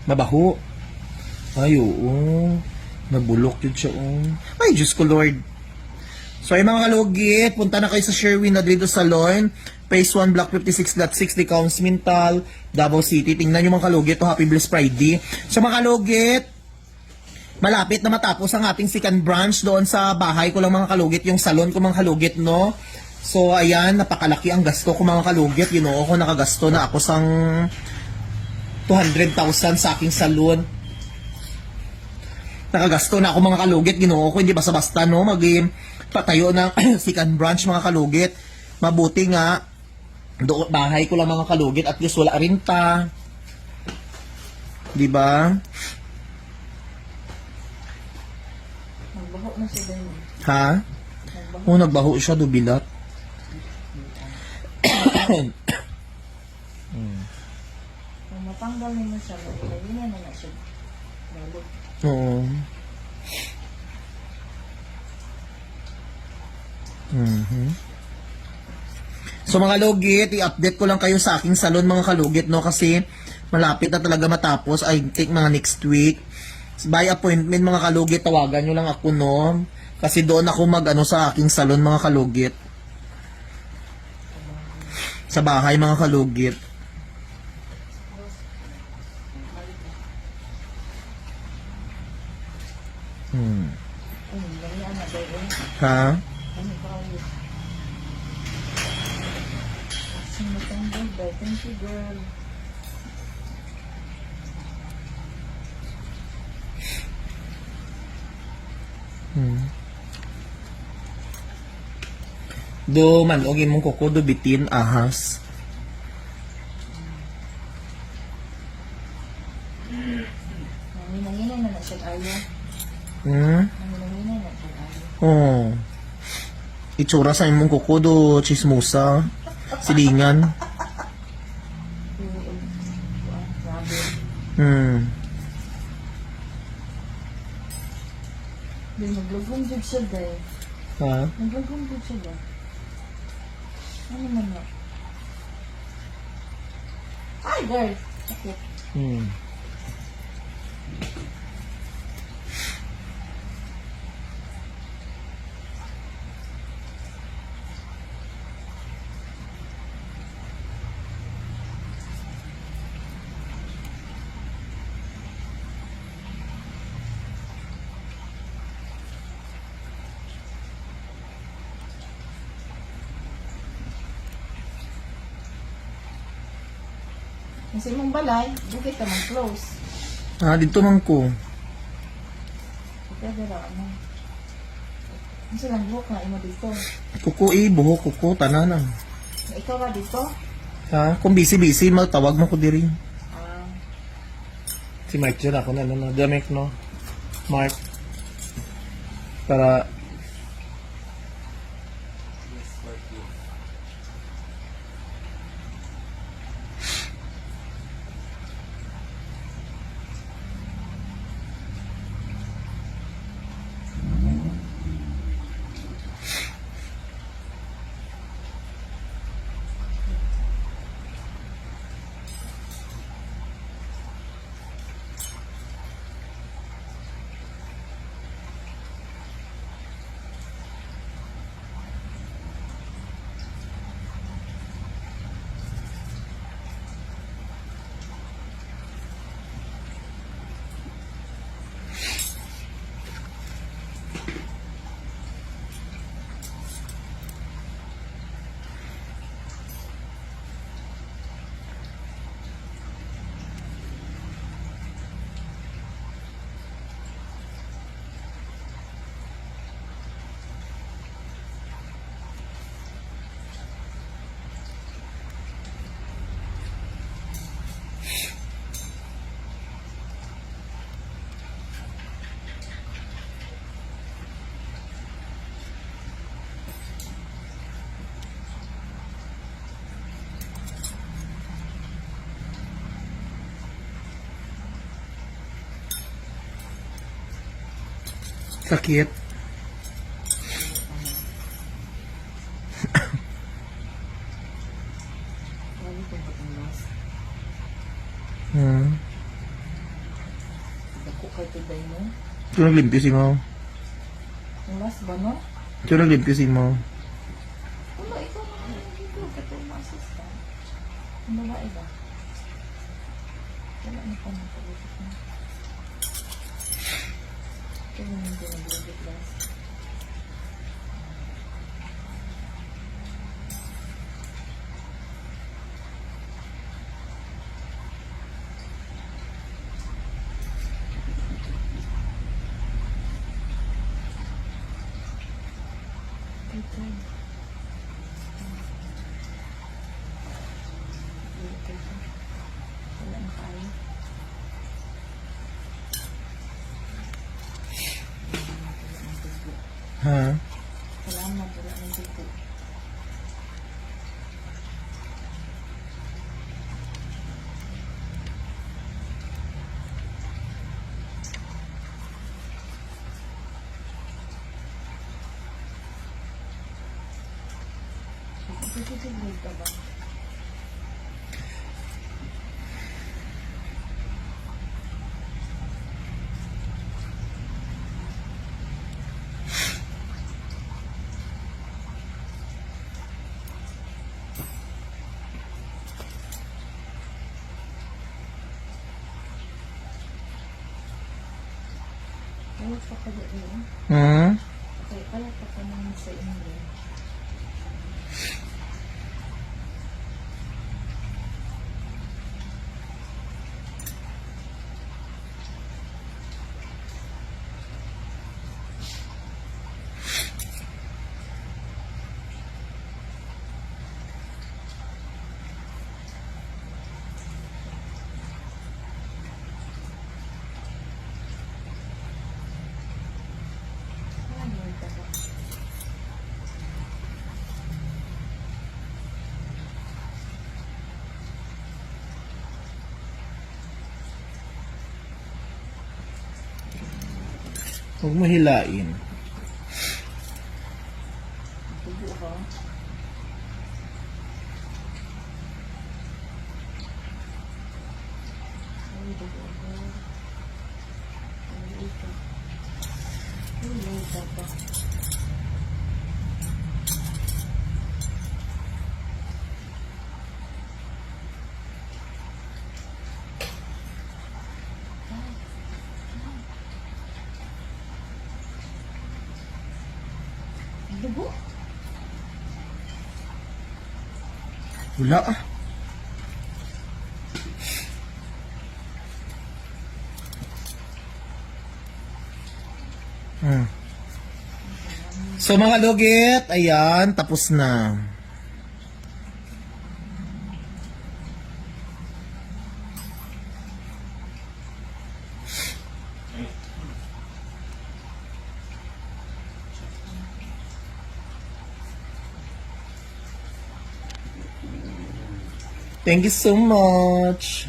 Mabaho. Ay, oo. Nabulok yun siya, oh. Ay, Diyos ko, Lord. So, ay mga kalugit, punta na kayo sa Sherwin Ladrido Salon, Phase 1, Block 56.6, Decaus Mintal, Davao City. Tingnan nyo mga kalugit, oh, Happy Bliss Friday. So, mga kalugit, malapit na matapos ang ating second branch doon sa bahay ko lang mga kalugit, yung salon ko mga kalugit, no? So, ayan, napakalaki ang gasto ko mga kalugit. You know, ako nakagasto na ako sang 200,000 sa aking salon. Nakagasto na ako mga kalugit, ginoo ko, hindi basta-basta, no? Patayo ng second branch mga kalugit. Mabuti nga, bahay ko lang mga kalugit, at least wala rin ta. Diba? Nagbaho na siya din. Ha? Oo, nagbaho siya, dubilat. Kung matanggal mo siya, yun na siya. Lalo. Oo. So mga kalugit, i-update ko lang kayo sa aking salon mga kalugit, no? Kasi malapit na talaga matapos. I think mga next week. By appointment mga kalugit, tawagan nyo lang ako, no? Kasi doon ako mag-ano sa aking salon mga kalugit. Sa bahay mga kalugit. Ha? Thank you, girl. Do man og imong kuko do bitin ahas. Nanginay na siya ayo. Nanginay na siya ayo. Oh. Itsura sa imong kuko do chismosa. Silingan. Di naglugong jud siya day. Ha? Naglugong jud siya day. Ano man na? Ay, girl. Okay. Kasi mong balay, bukit ka mag-close. Ah, dito man ko. Ito, dara, ano. Ang silang buhok na imo dito. Kuko buhok kuko tanan. Ikaw ba dito? Ha? Kung busy magtawag mo ko diri. Ah, Si Mark dyan ako na Damek, no? Mark. Para sakit. wali ko ba ang last? kay Tiday mo. Ito naglimpyo si mo. Yung last ba, no? Ito naglimpyo si mo. Wala, ikaw naman yung dito. Kato yung assistant. Ang babae ba? Wala na pa ng pag-ibig mo. Ito yung hindi nag-ibig last. Ito. Wala na tayo. Ha? Salamat, wala na dito. Ito ka ba? Kaya pa ka doon. Hmm? Kaya pa ka naman sa inyo. Ano yung taga? Huwag mo hilain. Dugo ka? Ay, dugo ka. Ay, ito. Ay, ito pa. Dugo? Wala ah. Hmm. So mga lugit, ayan, tapos na. Thank you so much.